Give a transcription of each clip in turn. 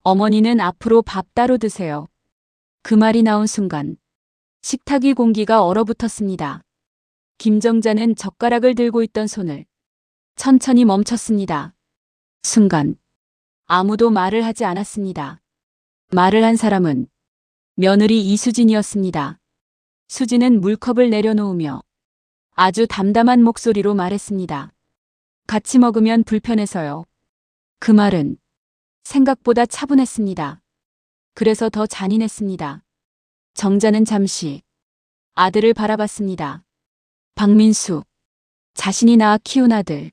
어머니는 앞으로 밥 따로 드세요. 그 말이 나온 순간 식탁 위 공기가 얼어붙었습니다. 김정자는 젓가락을 들고 있던 손을 천천히 멈췄습니다. 순간 아무도 말을 하지 않았습니다. 말을 한 사람은 며느리 이수진이었습니다. 수진은 물컵을 내려놓으며 아주 담담한 목소리로 말했습니다. 같이 먹으면 불편해서요. 그 말은 생각보다 차분했습니다. 그래서 더 잔인했습니다. 정자는 잠시 아들을 바라봤습니다. 박민수, 자신이 낳아 키운 아들.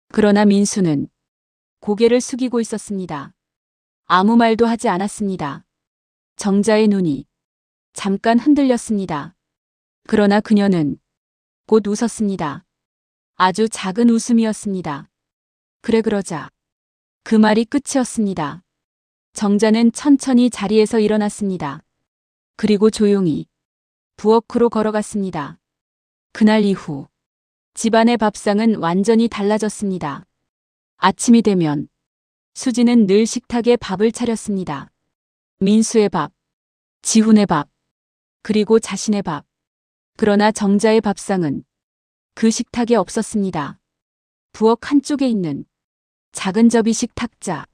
그러나 민수는 고개를 숙이고 있었습니다. 아무 말도 하지 않았습니다. 정자의 눈이 잠깐 흔들렸습니다. 그러나 그녀는 곧 웃었습니다. 아주 작은 웃음이었습니다. 그래 그러자 그 말이 끝이었습니다. 정자는 천천히 자리에서 일어났습니다. 그리고 조용히 부엌으로 걸어갔습니다. 그날 이후 집안의 밥상은 완전히 달라졌습니다. 아침이 되면 수지는 늘 식탁에 밥을 차렸습니다. 민수의 밥, 지훈의 밥, 그리고 자신의 밥. 그러나 정자의 밥상은 그 식탁에 없었습니다. 부엌 한쪽에 있는 작은 접이식 탁자.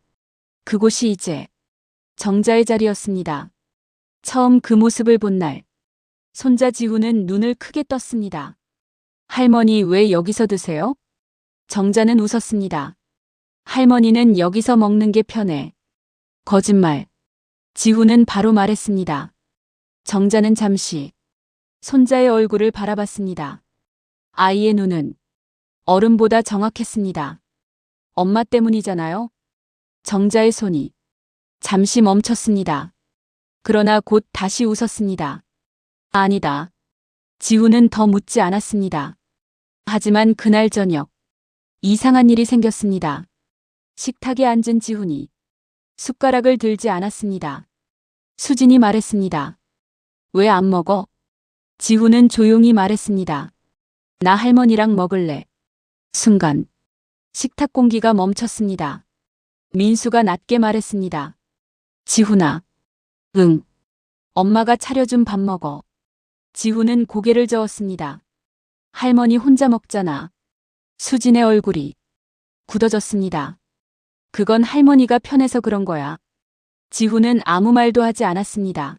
그곳이 이제 정자의 자리였습니다. 처음 그 모습을 본 날, 손자 지훈은 눈을 크게 떴습니다. 할머니 왜 여기서 드세요? 정자는 웃었습니다. 할머니는 여기서 먹는 게 편해. 거짓말. 지훈은 바로 말했습니다. 정자는 잠시 손자의 얼굴을 바라봤습니다. 아이의 눈은 어른보다 정확했습니다. 엄마 때문이잖아요. 정자의 손이 잠시 멈췄습니다. 그러나 곧 다시 웃었습니다. 아니다. 지훈은 더 묻지 않았습니다. 하지만 그날 저녁 이상한 일이 생겼습니다. 식탁에 앉은 지훈이 숟가락을 들지 않았습니다. 수진이 말했습니다. 왜 안 먹어? 지훈은 조용히 말했습니다. 나 할머니랑 먹을래. 순간 식탁 공기가 멈췄습니다. 민수가 낮게 말했습니다. 지훈아. 응. 엄마가 차려준 밥 먹어. 지훈은 고개를 저었습니다. 할머니 혼자 먹잖아. 수진의 얼굴이 굳어졌습니다. 그건 할머니가 편해서 그런 거야. 지훈은 아무 말도 하지 않았습니다.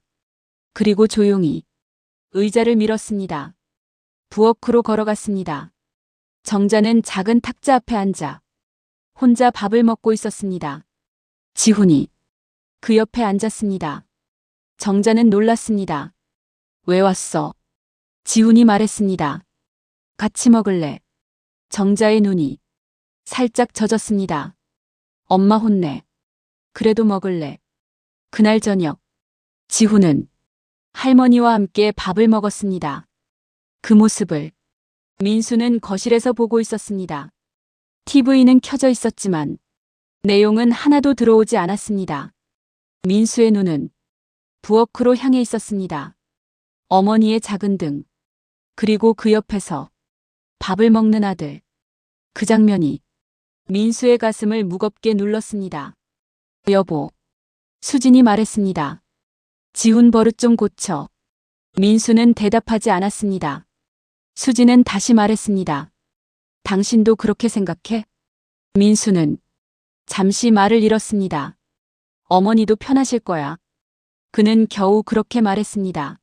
그리고 조용히 의자를 밀었습니다. 부엌으로 걸어갔습니다. 정자는 작은 탁자 앞에 앉아 혼자 밥을 먹고 있었습니다. 지훈이 그 옆에 앉았습니다. 정자는 놀랐습니다. 왜 왔어? 지훈이 말했습니다. 같이 먹을래. 정자의 눈이 살짝 젖었습니다. 엄마 혼내. 그래도 먹을래. 그날 저녁 지훈은 할머니와 함께 밥을 먹었습니다. 그 모습을 민수는 거실에서 보고 있었습니다. TV는 켜져 있었지만 내용은 하나도 들어오지 않았습니다. 민수의 눈은 부엌으로 향해 있었습니다. 어머니의 작은 등, 그리고 그 옆에서 밥을 먹는 아들. 그 장면이 민수의 가슴을 무겁게 눌렀습니다. 여보. 수진이 말했습니다. 지훈 버릇 좀 고쳐. 민수는 대답하지 않았습니다. 수진은 다시 말했습니다. 당신도 그렇게 생각해? 민수는 잠시 말을 잃었습니다. 어머니도 편하실 거야. 그는 겨우 그렇게 말했습니다.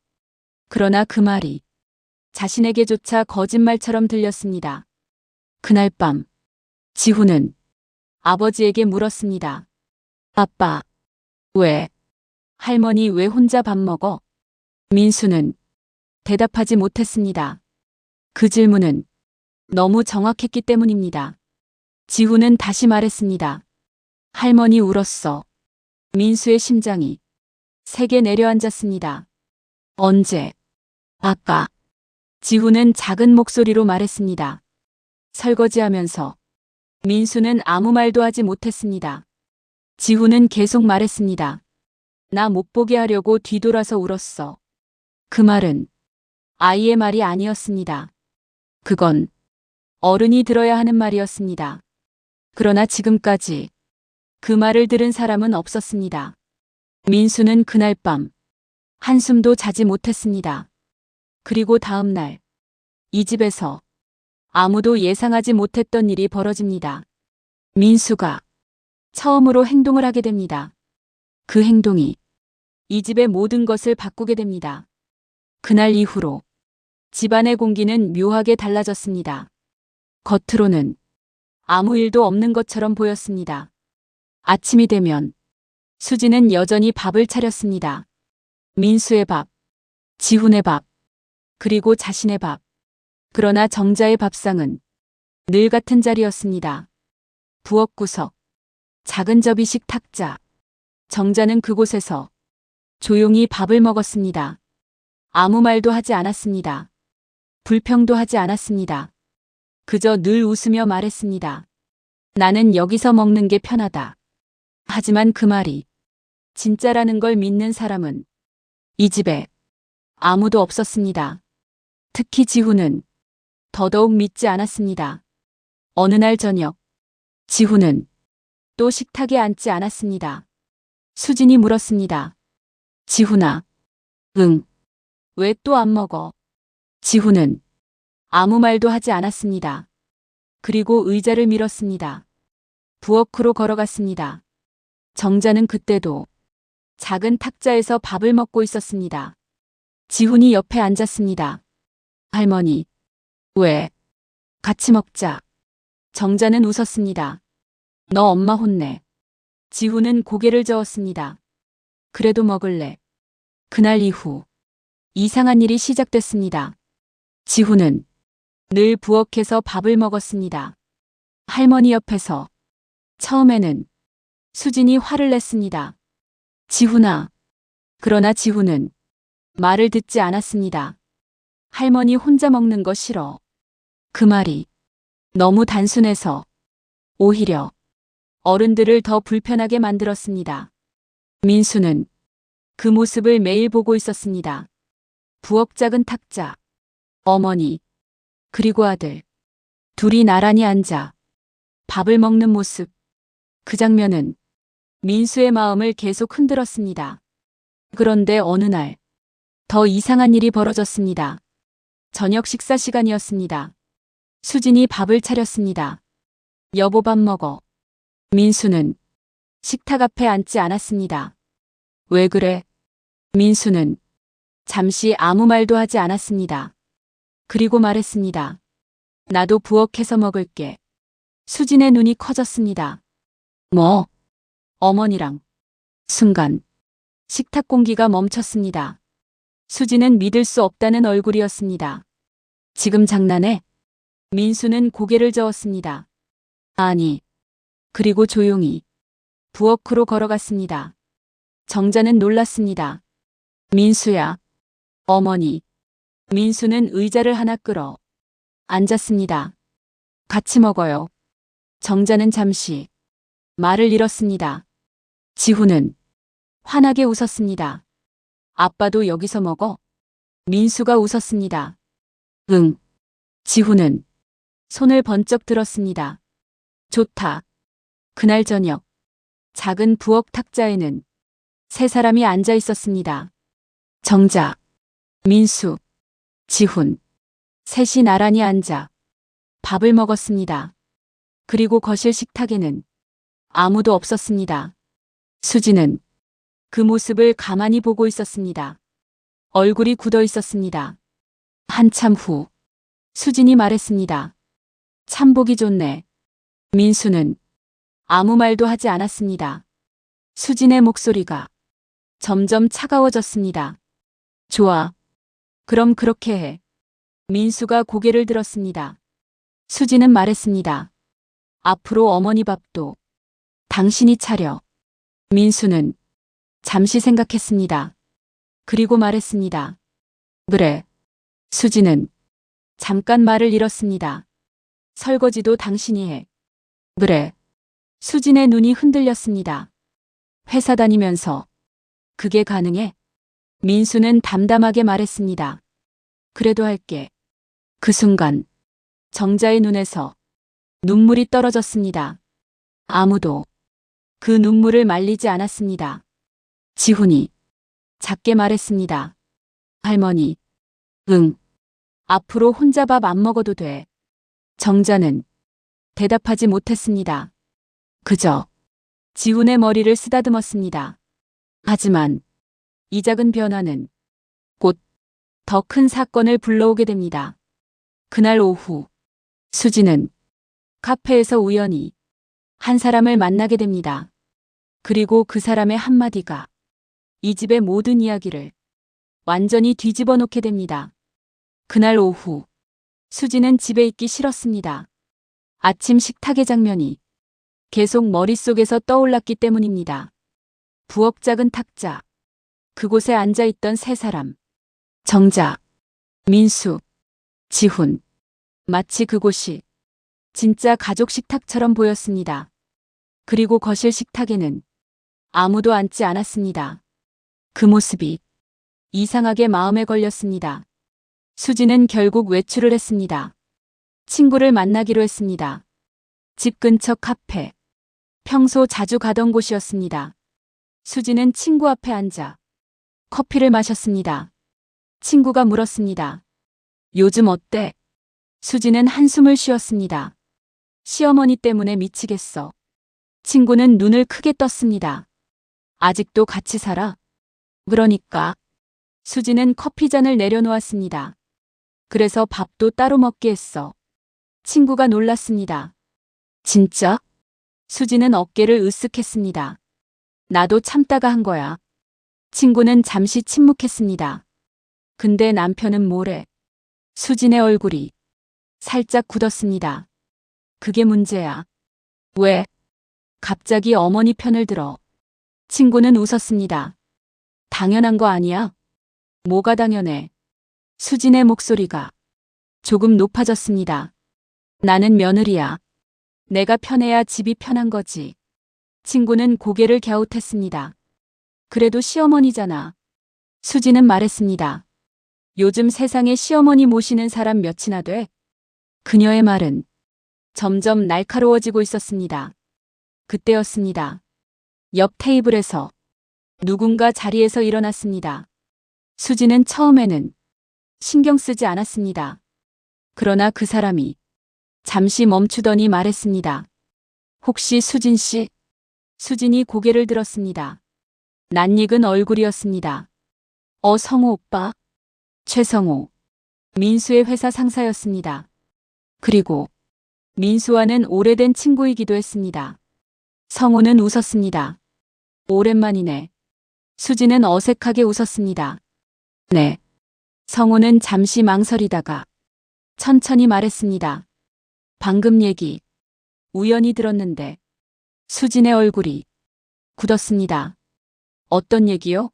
그러나 그 말이 자신에게조차 거짓말처럼 들렸습니다. 그날 밤 지훈은 아버지에게 물었습니다. 아빠, 왜? 할머니 왜 혼자 밥 먹어? 민수는 대답하지 못했습니다. 그 질문은 너무 정확했기 때문입니다. 지훈은 다시 말했습니다. 할머니 울었어. 민수의 심장이 세게 내려앉았습니다. 언제? 아까. 지훈은 작은 목소리로 말했습니다. 설거지하면서. 민수는 아무 말도 하지 못했습니다. 지훈은 계속 말했습니다. 나 못 보게 하려고 뒤돌아서 울었어. 그 말은 아이의 말이 아니었습니다. 그건 어른이 들어야 하는 말이었습니다. 그러나 지금까지 그 말을 들은 사람은 없었습니다. 민수는 그날 밤 한숨도 자지 못했습니다. 그리고 다음 날 이 집에서 아무도 예상하지 못했던 일이 벌어집니다. 민수가 처음으로 행동을 하게 됩니다. 그 행동이 이 집의 모든 것을 바꾸게 됩니다. 그날 이후로 집안의 공기는 묘하게 달라졌습니다. 겉으로는 아무 일도 없는 것처럼 보였습니다. 아침이 되면 수지는 여전히 밥을 차렸습니다. 민수의 밥, 지훈의 밥, 그리고 자신의 밥. 그러나 정자의 밥상은 늘 같은 자리였습니다. 부엌구석, 작은 접이식 탁자. 정자는 그곳에서 조용히 밥을 먹었습니다. 아무 말도 하지 않았습니다. 불평도 하지 않았습니다. 그저 늘 웃으며 말했습니다. 나는 여기서 먹는 게 편하다. 하지만 그 말이 진짜라는 걸 믿는 사람은 이 집에 아무도 없었습니다. 특히 지훈은 더더욱 믿지 않았습니다. 어느 날 저녁, 지훈은 또 식탁에 앉지 않았습니다. 수진이 물었습니다. 지훈아, 응, 왜 또 안 먹어? 지훈은 아무 말도 하지 않았습니다. 그리고 의자를 밀었습니다. 부엌으로 걸어갔습니다. 정자는 그때도 작은 탁자에서 밥을 먹고 있었습니다. 지훈이 옆에 앉았습니다. 할머니, 왜? 같이 먹자. 정자는 웃었습니다. 너 엄마 혼내. 지훈은 고개를 저었습니다. 그래도 먹을래. 그날 이후 이상한 일이 시작됐습니다. 지훈은 늘 부엌에서 밥을 먹었습니다. 할머니 옆에서. 처음에는 수진이 화를 냈습니다. 지훈아. 그러나 지훈은 말을 듣지 않았습니다. 할머니 혼자 먹는 거 싫어. 그 말이 너무 단순해서 오히려 어른들을 더 불편하게 만들었습니다. 민수는 그 모습을 매일 보고 있었습니다. 부엌 작은 탁자, 어머니, 그리고 아들, 둘이 나란히 앉아 밥을 먹는 모습. 그 장면은 민수의 마음을 계속 흔들었습니다. 그런데 어느 날 더 이상한 일이 벌어졌습니다. 저녁 식사 시간이었습니다. 수진이 밥을 차렸습니다. 여보 밥 먹어. 민수는 식탁 앞에 앉지 않았습니다. 왜 그래? 민수는 잠시 아무 말도 하지 않았습니다. 그리고 말했습니다. 나도 부엌에서 먹을게. 수진의 눈이 커졌습니다. 뭐? 어머니랑. 순간 식탁 공기가 멈췄습니다. 수진은 믿을 수 없다는 얼굴이었습니다. 지금 장난해? 민수는 고개를 저었습니다. 아니. 그리고 조용히 부엌으로 걸어갔습니다. 정자는 놀랐습니다. 민수야. 어머니. 민수는 의자를 하나 끌어 앉았습니다. 같이 먹어요. 정자는 잠시 말을 잃었습니다. 지훈은 환하게 웃었습니다. 아빠도 여기서 먹어? 민수가 웃었습니다. 응. 지훈은 손을 번쩍 들었습니다. 좋다. 그날 저녁 작은 부엌 탁자에는 세 사람이 앉아 있었습니다. 정자, 민수, 지훈. 셋이 나란히 앉아 밥을 먹었습니다. 그리고 거실 식탁에는 아무도 없었습니다. 수지는 그 모습을 가만히 보고 있었습니다. 얼굴이 굳어 있었습니다. 한참 후 수진이 말했습니다. 참 보기 좋네. 민수는 아무 말도 하지 않았습니다. 수진의 목소리가 점점 차가워졌습니다. 좋아. 그럼 그렇게 해. 민수가 고개를 들었습니다. 수진은 말했습니다. 앞으로 어머니 밥도 당신이 차려. 민수는 잠시 생각했습니다. 그리고 말했습니다. 그래. 수진은 잠깐 말을 잃었습니다. 설거지도 당신이 해. 그래. 수진의 눈이 흔들렸습니다. 회사 다니면서 그게 가능해? 민수는 담담하게 말했습니다. 그래도 할게. 그 순간 정자의 눈에서 눈물이 떨어졌습니다. 아무도 그 눈물을 말리지 않았습니다. 지훈이 작게 말했습니다. 할머니, 응. 앞으로 혼자 밥 안 먹어도 돼. 정자는 대답하지 못했습니다. 그저 지훈의 머리를 쓰다듬었습니다. 하지만 이 작은 변화는 곧 더 큰 사건을 불러오게 됩니다. 그날 오후 수지는 카페에서 우연히 한 사람을 만나게 됩니다. 그리고 그 사람의 한마디가 이 집의 모든 이야기를 완전히 뒤집어 놓게 됩니다. 그날 오후 수지는 집에 있기 싫었습니다. 아침 식탁의 장면이 계속 머릿속에서 떠올랐기 때문입니다. 부엌 작은 탁자, 그곳에 앉아있던 세 사람. 정자, 민수, 지훈. 마치 그곳이 진짜 가족 식탁처럼 보였습니다. 그리고 거실 식탁에는 아무도 앉지 않았습니다. 그 모습이 이상하게 마음에 걸렸습니다. 수지는 결국 외출을 했습니다. 친구를 만나기로 했습니다. 집 근처 카페. 평소 자주 가던 곳이었습니다. 수지는 친구 앞에 앉아 커피를 마셨습니다. 친구가 물었습니다. 요즘 어때? 수지는 한숨을 쉬었습니다. 시어머니 때문에 미치겠어. 친구는 눈을 크게 떴습니다. 아직도 같이 살아? 그러니까. 수지는 커피잔을 내려놓았습니다. 그래서 밥도 따로 먹게 했어. 친구가 놀랐습니다. 진짜? 수지는 어깨를 으쓱했습니다. 나도 참다가 한 거야. 친구는 잠시 침묵했습니다. 근데 남편은 뭐래? 수진의 얼굴이 살짝 굳었습니다. 그게 문제야. 왜? 갑자기 어머니 편을 들어. 친구는 웃었습니다. 당연한 거 아니야? 뭐가 당연해? 수진의 목소리가 조금 높아졌습니다. 나는 며느리야. 내가 편해야 집이 편한 거지. 친구는 고개를 갸웃했습니다. 그래도 시어머니잖아. 수지는 말했습니다. 요즘 세상에 시어머니 모시는 사람 몇이나 돼? 그녀의 말은 점점 날카로워지고 있었습니다. 그때였습니다. 옆 테이블에서 누군가 자리에서 일어났습니다. 수지는 처음에는 신경 쓰지 않았습니다. 그러나 그 사람이 잠시 멈추더니 말했습니다. 혹시 수진 씨? 수진이 고개를 들었습니다. 낯익은 얼굴이었습니다. 성호 오빠? 최성호. 민수의 회사 상사였습니다. 그리고 민수와는 오래된 친구이기도 했습니다. 성호는 웃었습니다. 오랜만이네. 수지는 어색하게 웃었습니다. 네. 성호는 잠시 망설이다가 천천히 말했습니다. 방금 얘기 우연히 들었는데. 수진의 얼굴이 굳었습니다. 어떤 얘기요?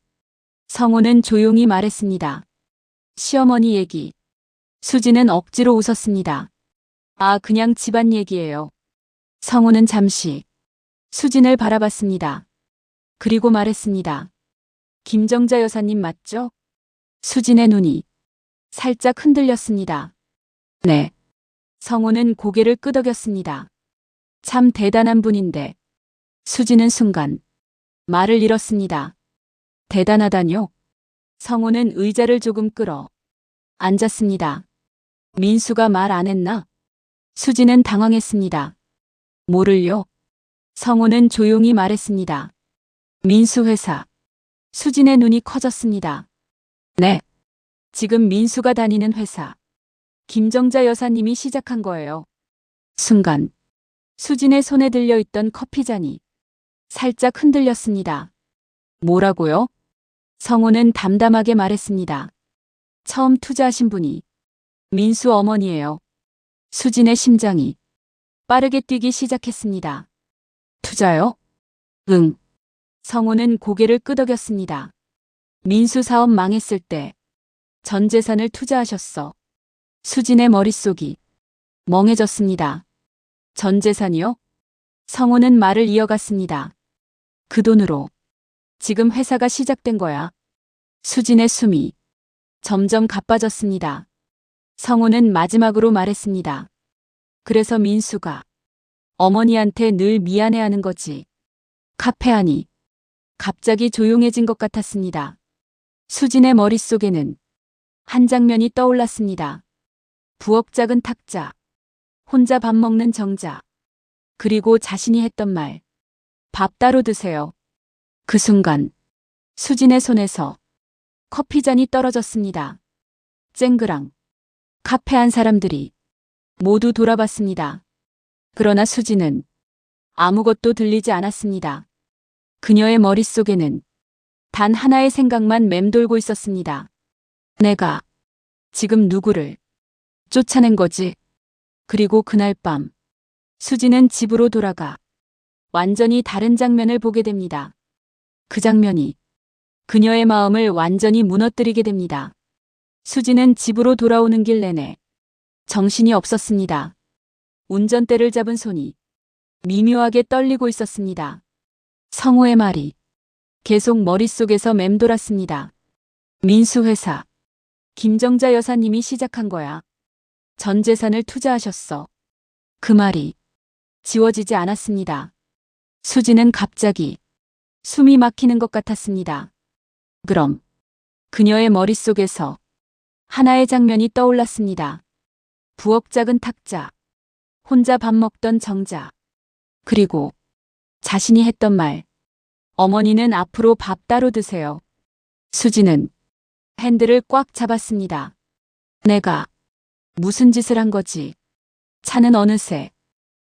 성호는 조용히 말했습니다. 시어머니 얘기. 수지는 억지로 웃었습니다. 아, 그냥 집안 얘기예요. 성호는 잠시 수진을 바라봤습니다. 그리고 말했습니다. 김정자 여사님 맞죠? 수진의 눈이 살짝 흔들렸습니다. 네. 성호는 고개를 끄덕였습니다. 참 대단한 분인데. 수지는 순간 말을 잃었습니다. 대단하다뇨? 성호는 의자를 조금 끌어 앉았습니다. 민수가 말 안 했나? 수지는 당황했습니다. 뭐를요? 성호는 조용히 말했습니다. 민수 회사. 수진의 눈이 커졌습니다. 네. 지금 민수가 다니는 회사. 김정자 여사님이 시작한 거예요. 순간 수진의 손에 들려있던 커피잔이 살짝 흔들렸습니다. 뭐라고요? 성호는 담담하게 말했습니다. 처음 투자하신 분이 민수 어머니예요. 수진의 심장이 빠르게 뛰기 시작했습니다. 투자요? 응. 성호는 고개를 끄덕였습니다. 민수 사업 망했을 때 전 재산을 투자하셨어. 수진의 머릿속이 멍해졌습니다. 전 재산이요? 성호는 말을 이어갔습니다. 그 돈으로 지금 회사가 시작된 거야. 수진의 숨이 점점 가빠졌습니다. 성호는 마지막으로 말했습니다. 그래서 민수가 어머니한테 늘 미안해하는 거지. 카페 안이 갑자기 조용해진 것 같았습니다. 수진의 머릿속에는 한 장면이 떠올랐습니다. 부엌 작은 탁자, 혼자 밥 먹는 정자, 그리고 자신이 했던 말, 밥 따로 드세요. 그 순간 수진의 손에서 커피잔이 떨어졌습니다. 쨍그랑 카페 안 사람들이 모두 돌아봤습니다. 그러나 수진은 아무것도 들리지 않았습니다. 그녀의 머릿속에는 단 하나의 생각만 맴돌고 있었습니다. 내가 지금 누구를 쫓아낸 거지? 그리고 그날 밤 수진은 집으로 돌아가 완전히 다른 장면을 보게 됩니다. 그 장면이 그녀의 마음을 완전히 무너뜨리게 됩니다. 수진은 집으로 돌아오는 길 내내 정신이 없었습니다. 운전대를 잡은 손이 미묘하게 떨리고 있었습니다. 성호의 말이 계속 머릿속에서 맴돌았습니다. 민수 회사, 김정자 여사님이 시작한 거야. 전 재산을 투자하셨어. 그 말이 지워지지 않았습니다. 수진은 갑자기 숨이 막히는 것 같았습니다. 그럼 그녀의 머릿속에서 하나의 장면이 떠올랐습니다. 부엌 작은 탁자, 혼자 밥 먹던 정자, 그리고 자신이 했던 말, 어머니는 앞으로 밥 따로 드세요. 수진은 핸들을 꽉 잡았습니다. 내가 무슨 짓을 한 거지? 차는 어느새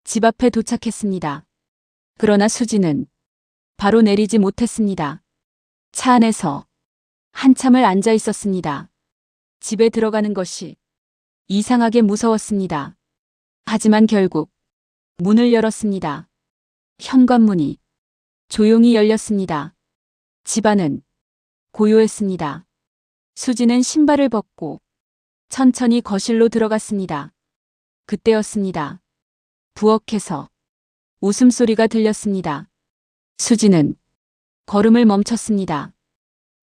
집 앞에 도착했습니다. 그러나 수진은 바로 내리지 못했습니다. 차 안에서 한참을 앉아 있었습니다. 집에 들어가는 것이 이상하게 무서웠습니다. 하지만 결국 문을 열었습니다. 현관문이 조용히 열렸습니다. 집안은 고요했습니다. 수진은 신발을 벗고 천천히 거실로 들어갔습니다. 그때였습니다. 부엌에서 웃음소리가 들렸습니다. 수진은 걸음을 멈췄습니다.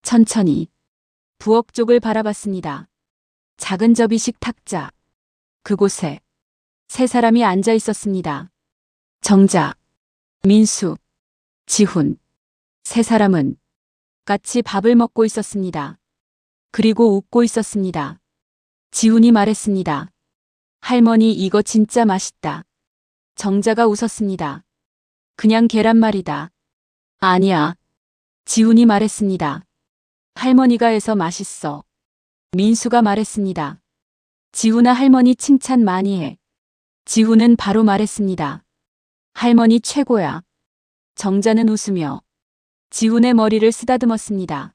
천천히 부엌 쪽을 바라봤습니다. 작은 접이식 탁자. 그곳에 세 사람이 앉아 있었습니다. 정자, 민수, 지훈. 세 사람은 같이 밥을 먹고 있었습니다. 그리고 웃고 있었습니다. 지훈이 말했습니다. 할머니 이거 진짜 맛있다. 정자가 웃었습니다. 그냥 계란말이다. 아니야. 지훈이 말했습니다. 할머니가 해서 맛있어. 민수가 말했습니다. 지훈아 할머니 칭찬 많이 해. 지훈은 바로 말했습니다. 할머니 최고야. 정자는 웃으며 지훈의 머리를 쓰다듬었습니다.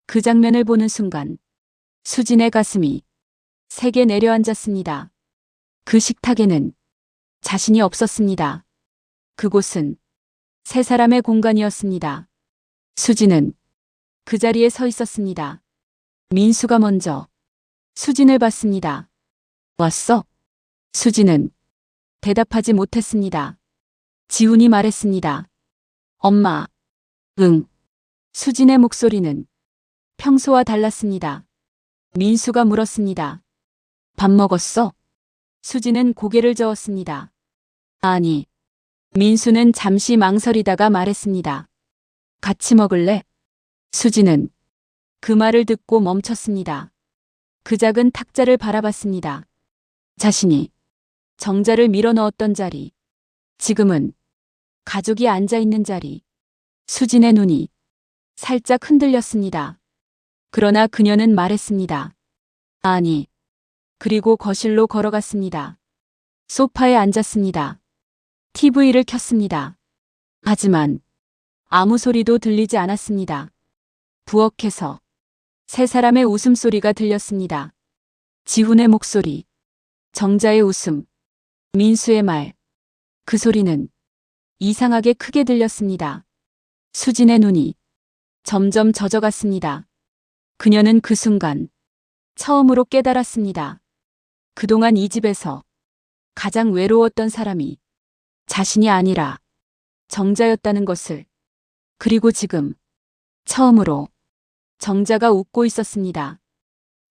그 장면을 보는 순간 수진의 가슴이 세게 내려앉았습니다. 그 식탁에는 자신이 없었습니다. 그곳은 세 사람의 공간이었습니다. 수진은 그 자리에 서 있었습니다. 민수가 먼저 수진을 봤습니다. 왔어? 수진은 대답하지 못했습니다. 지훈이 말했습니다. 엄마. 응. 수진의 목소리는 평소와 달랐습니다. 민수가 물었습니다. 밥 먹었어? 수진은 고개를 저었습니다. 아니. 민수는 잠시 망설이다가 말했습니다. 같이 먹을래? 수진은 그 말을 듣고 멈췄습니다. 그 작은 탁자를 바라봤습니다. 자신이 정자를 밀어넣었던 자리. 지금은 가족이 앉아 있는 자리. 수진의 눈이 살짝 흔들렸습니다. 그러나 그녀는 말했습니다. 아니. 그리고 거실로 걸어갔습니다. 소파에 앉았습니다. TV를 켰습니다. 하지만 아무 소리도 들리지 않았습니다. 부엌에서 세 사람의 웃음소리가 들렸습니다. 지훈의 목소리, 정자의 웃음, 민수의 말. 그 소리는 이상하게 크게 들렸습니다. 수진의 눈이 점점 젖어갔습니다. 그녀는 그 순간 처음으로 깨달았습니다. 그동안 이 집에서 가장 외로웠던 사람이 자신이 아니라 정자였다는 것을. 그리고 지금 처음으로 정자가 웃고 있었습니다.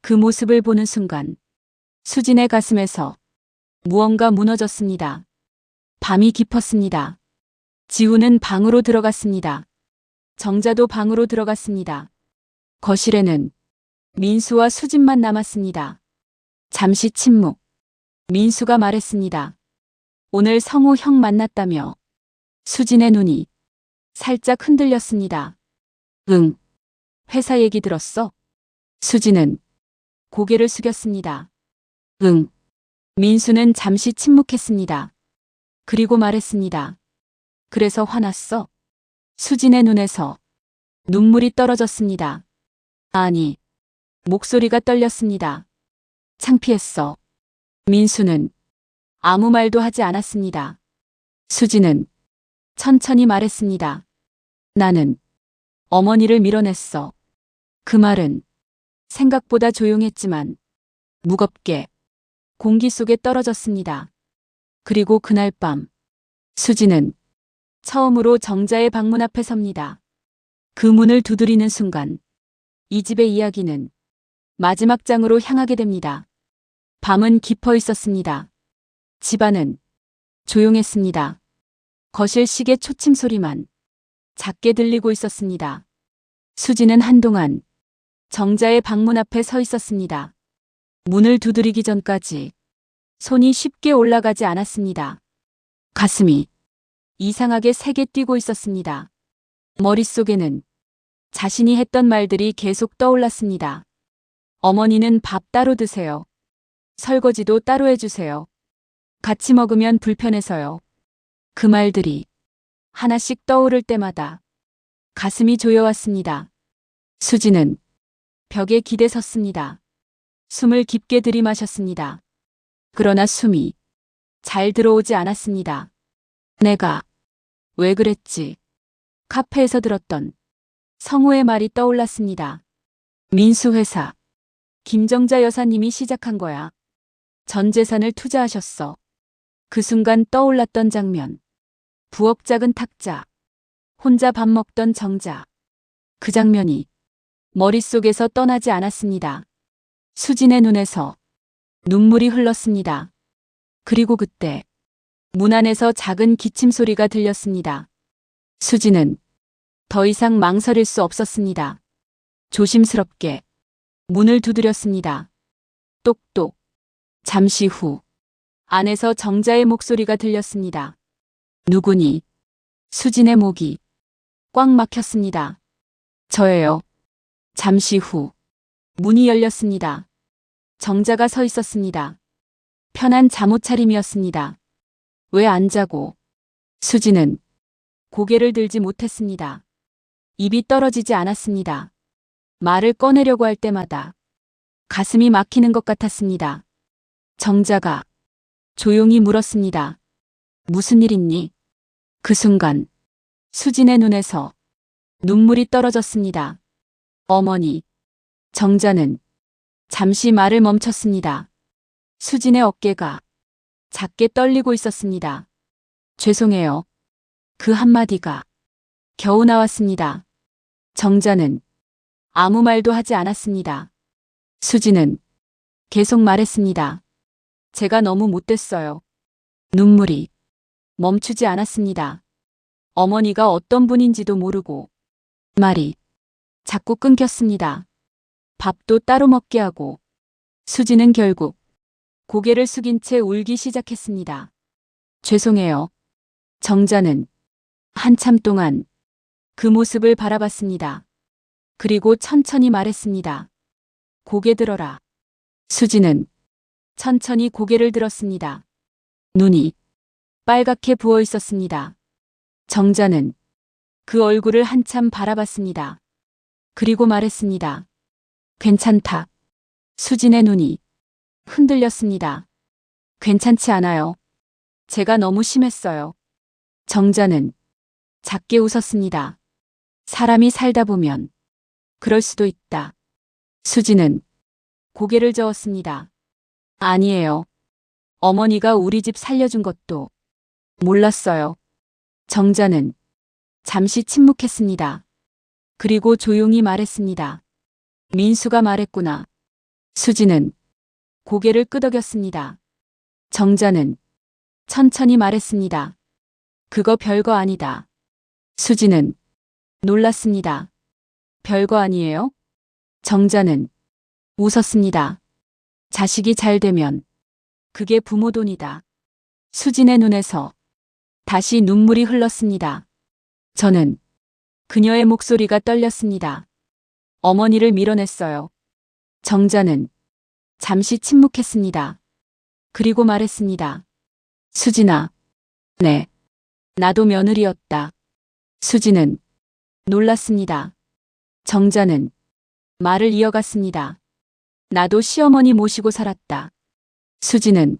그 모습을 보는 순간 수진의 가슴에서 무언가 무너졌습니다. 밤이 깊었습니다. 지우는 방으로 들어갔습니다. 정자도 방으로 들어갔습니다. 거실에는 민수와 수진만 남았습니다. 잠시 침묵. 민수가 말했습니다. 오늘 성우 형 만났다며. 수진의 눈이 살짝 흔들렸습니다. 응. 회사 얘기 들었어? 수진은 고개를 숙였습니다. 응. 민수는 잠시 침묵했습니다. 그리고 말했습니다. 그래서 화났어? 수진의 눈에서 눈물이 떨어졌습니다. 아니, 목소리가 떨렸습니다. 창피했어. 민수는 아무 말도 하지 않았습니다. 수진은 천천히 말했습니다. 나는 어머니를 밀어냈어. 그 말은 생각보다 조용했지만 무겁게 공기 속에 떨어졌습니다. 그리고 그날 밤 수진은 처음으로 정자의 방문 앞에 섭니다. 그 문을 두드리는 순간 이 집의 이야기는 마지막 장으로 향하게 됩니다. 밤은 깊어 있었습니다. 집안은 조용했습니다. 거실 시계 초침 소리만 작게 들리고 있었습니다. 수진은 한동안 정자의 방문 앞에 서 있었습니다. 문을 두드리기 전까지 손이 쉽게 올라가지 않았습니다. 가슴이 이상하게 세게 뛰고 있었습니다. 머릿속에는 자신이 했던 말들이 계속 떠올랐습니다. 어머니는 밥 따로 드세요. 설거지도 따로 해주세요. 같이 먹으면 불편해서요. 그 말들이 하나씩 떠오를 때마다 가슴이 조여왔습니다. 수진은 벽에 기대 섰습니다. 숨을 깊게 들이마셨습니다. 그러나 숨이 잘 들어오지 않았습니다. 내가 왜 그랬지? 카페에서 들었던 성우의 말이 떠올랐습니다. 민수 회사, 김정자 여사님이 시작한 거야. 전 재산을 투자하셨어. 그 순간 떠올랐던 장면. 부엌 작은 탁자. 혼자 밥 먹던 정자. 그 장면이 머릿속에서 떠나지 않았습니다. 수진의 눈에서 눈물이 흘렀습니다. 그리고 그때 문 안에서 작은 기침 소리가 들렸습니다. 수진은 더 이상 망설일 수 없었습니다. 조심스럽게 문을 두드렸습니다. 똑똑. 잠시 후 안에서 정자의 목소리가 들렸습니다. 누구니? 수진의 목이 꽉 막혔습니다. 저예요. 잠시 후 문이 열렸습니다. 정자가 서 있었습니다. 편한 잠옷 차림이었습니다. 왜 안 자고? 수진은 고개를 들지 못했습니다. 입이 떨어지지 않았습니다. 말을 꺼내려고 할 때마다 가슴이 막히는 것 같았습니다. 정자가 조용히 물었습니다. 무슨 일 있니? 그 순간 수진의 눈에서 눈물이 떨어졌습니다. 어머니. 정자는 잠시 말을 멈췄습니다. 수진의 어깨가 작게 떨리고 있었습니다. 죄송해요. 그 한마디가 겨우 나왔습니다. 정자는 아무 말도 하지 않았습니다. 수진은 계속 말했습니다. 제가 너무 못됐어요. 눈물이 멈추지 않았습니다. 어머니가 어떤 분인지도 모르고 말이 자꾸 끊겼습니다. 밥도 따로 먹게 하고 수진은 결국 고개를 숙인 채 울기 시작했습니다. 죄송해요. 정자는 한참 동안 그 모습을 바라봤습니다. 그리고 천천히 말했습니다. 고개 들어라. 수진은 천천히 고개를 들었습니다. 눈이 빨갛게 부어 있었습니다. 정자는 그 얼굴을 한참 바라봤습니다. 그리고 말했습니다. 괜찮다. 수진의 눈이 흔들렸습니다. 괜찮지 않아요. 제가 너무 심했어요. 정자는 작게 웃었습니다. 사람이 살다 보면 그럴 수도 있다. 수진은 고개를 저었습니다. 아니에요. 어머니가 우리 집 살려준 것도 몰랐어요. 정자는 잠시 침묵했습니다. 그리고 조용히 말했습니다. 민수가 말했구나. 수진은 고개를 끄덕였습니다. 정자는 천천히 말했습니다. 그거 별거 아니다. 수지는 놀랐습니다. 별거 아니에요? 정자는 웃었습니다. 자식이 잘 되면 그게 부모 돈이다. 수진의 눈에서 다시 눈물이 흘렀습니다. 저는 그녀의 목소리가 떨렸습니다. 어머니를 밀어냈어요. 정자는 잠시 침묵했습니다. 그리고 말했습니다. 수진아, 네, 나도 며느리였다. 수진은 놀랐습니다. 정자는 말을 이어갔습니다. 나도 시어머니 모시고 살았다. 수진은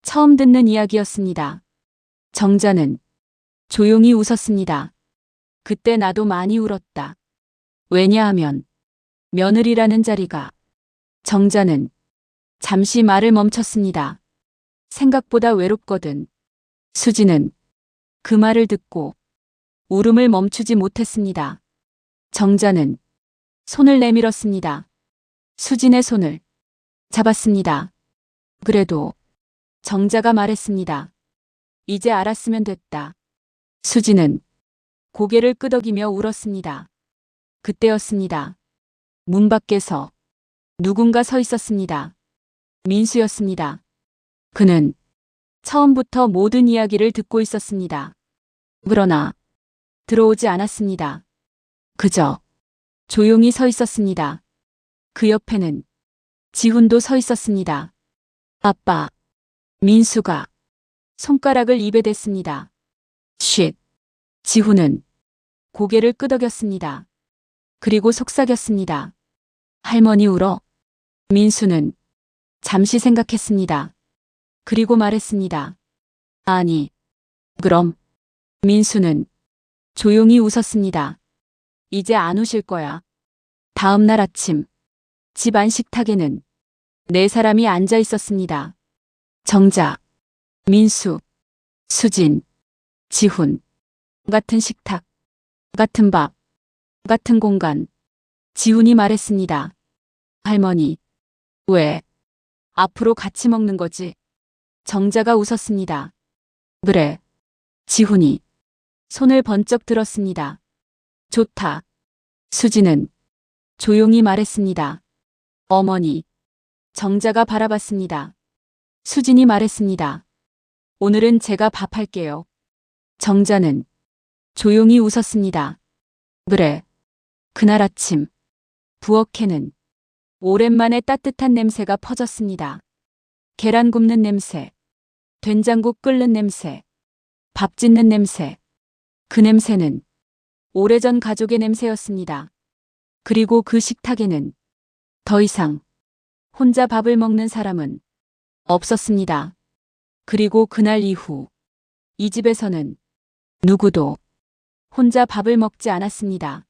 처음 듣는 이야기였습니다. 정자는 조용히 웃었습니다. 그때 나도 많이 울었다. 왜냐하면 며느리라는 자리가. 정자는 잠시 말을 멈췄습니다. 생각보다 외롭거든. 수지는 그 말을 듣고 울음을 멈추지 못했습니다. 정자는 손을 내밀었습니다. 수진의 손을 잡았습니다. 그래도 정자가 말했습니다. 이제 알았으면 됐다. 수지는 고개를 끄덕이며 울었습니다. 그때였습니다. 문 밖에서 누군가 서 있었습니다. 민수였습니다. 그는 처음부터 모든 이야기를 듣고 있었습니다. 그러나 들어오지 않았습니다. 그저 조용히 서 있었습니다. 그 옆에는 지훈도 서 있었습니다. 아빠, 민수가 손가락을 입에 댔습니다. 쉿. 지훈은 고개를 끄덕였습니다. 그리고 속삭였습니다. 할머니 울어. 민수는 잠시 생각했습니다. 그리고 말했습니다. 아니, 그럼. 민수는 조용히 웃었습니다. 이제 안 우실 거야. 다음 날 아침, 집 안 식탁에는 네 사람이 앉아 있었습니다. 정자, 민수, 수진, 지훈. 같은 식탁, 같은 밥, 같은 공간. 지훈이 말했습니다. 할머니, 왜? 앞으로 같이 먹는 거지? 정자가 웃었습니다. 그래. 지훈이 손을 번쩍 들었습니다. 좋다. 수지는 조용히 말했습니다. 어머니. 정자가 바라봤습니다. 수진이 말했습니다. 오늘은 제가 밥 할게요. 정자는 조용히 웃었습니다. 그래. 그날 아침 부엌에는 오랜만에 따뜻한 냄새가 퍼졌습니다. 계란 굽는 냄새, 된장국 끓는 냄새, 밥 짓는 냄새. 그 냄새는 오래전 가족의 냄새였습니다. 그리고 그 식탁에는 더 이상 혼자 밥을 먹는 사람은 없었습니다. 그리고 그날 이후 이 집에서는 누구도 혼자 밥을 먹지 않았습니다.